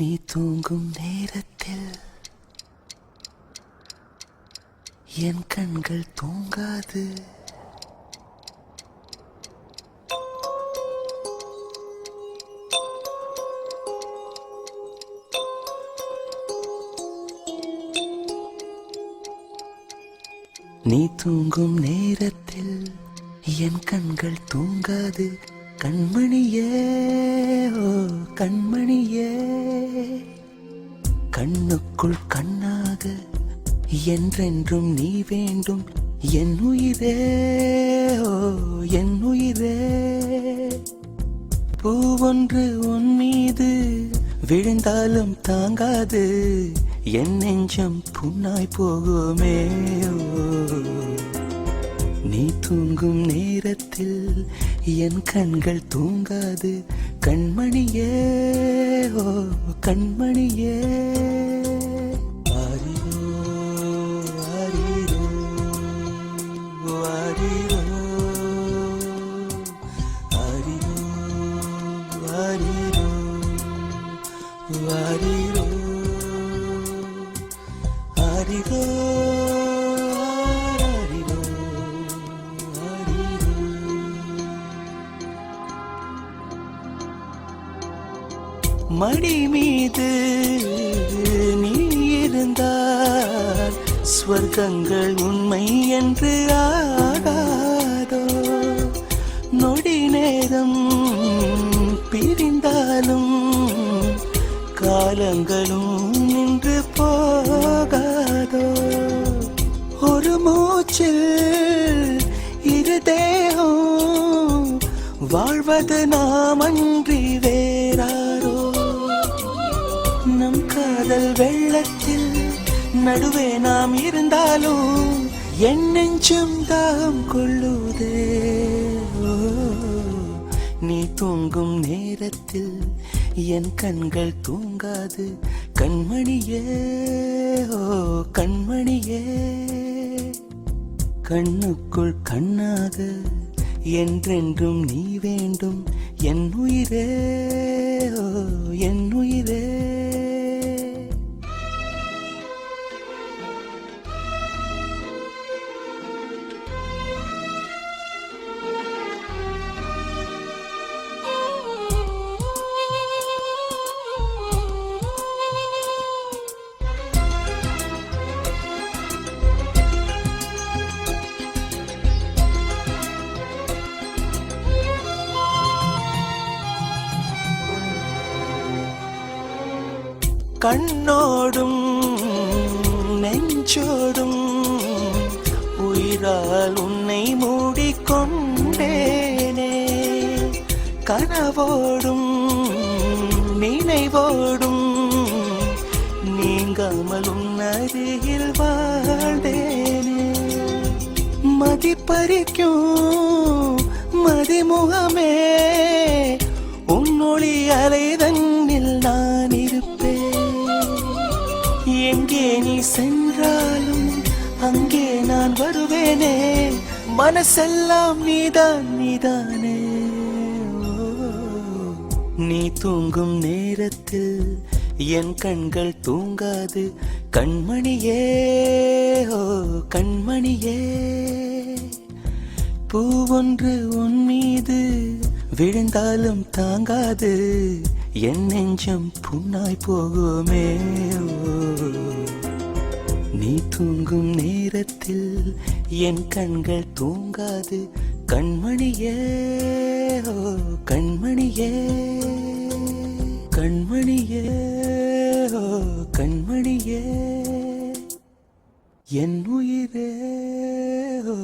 நீ தூங்கும் நேரத்தில் என் கண்கள் தூங்காது. நீ தூங்கும் நேரத்தில் என் கண்கள் தூங்காது. கண்மணியே ஓ கண்மணியே, கண்ணுக்குள் கண்ணாக என்றென்றும் நீ வேண்டும். என் உயிரே ஓ என் உயிரே, பூவொன்று உன் மீது விழுந்தாலும் தாங்காது. என் நெஞ்சம் புண்ணாய் போகுமே. நீ தூங்கும் நேரத்தில் என் கண்கள் தூங்காது. கண்மணியே ஓ கண்மணியே. ஆரிரோ ஆரிரோ ஆரிரோ ஆரிரோ ஆரிரோ ஆரிரோ ஆரிரோ. மடி மீது நீ இருந்தால் ஸ்வர்க்கங்கள் உண்மை என்று ஆகாதோ. நொடி நேரம் பிரிந்தாலும் காலங்களும் நின்று போகாதோ. ஒரு மூச்சில் இரு தேகம் வாழ்வது நாம் அன்றி வேறாரோ. நம் காதல் வெள்ளத்தில் நடுவே நாம் இருந்தாலும் என் நெஞ்சம் தாகம் கொள்ளுதே. நீ தூங்கும் நேரத்தில் என் கண்கள் தூங்காது. கண்மணியே ஓ கண்மணியே, கண்ணுக்குள் கண்ணாக என்றென்றும் நீ வேண்டும். என் உயிரே ஓ என் உயிரே. கண்ணோடும் நெஞ்சோடும் உயிரால் உன்னை மூடிக்கொண்டேனே. கனவோடும் நினைவோடும் நீங்காமல் உன் அருகில் வாழ்ந்தேனே. மதிப்பறிக்கும் மதிமுகமே, உன்னொளி அலைதன்னில் நான் இருப்பேன். எங்கே நீ சென்றாலும் அங்கே நான் வருவேனே. மனசெல்லாம் நீதான் நீதானே. நீ தூங்கும் நேரத்தில் என் கண்கள் தூங்காது. கண்மணியே ஓ கண்மணியே, பூவொன்று உன் மீது விழுந்தாலும் தாங்காது. என் நெஞ்சம் புண்ணாய் போகுமே. நீ தூங்கும் நேரத்தில் என் கண்கள் தூங்காது. கண்மணியே ஓ கண்மணியே, கண்மணியே ஓ கண்மணியே, என் உயிரே ஓ.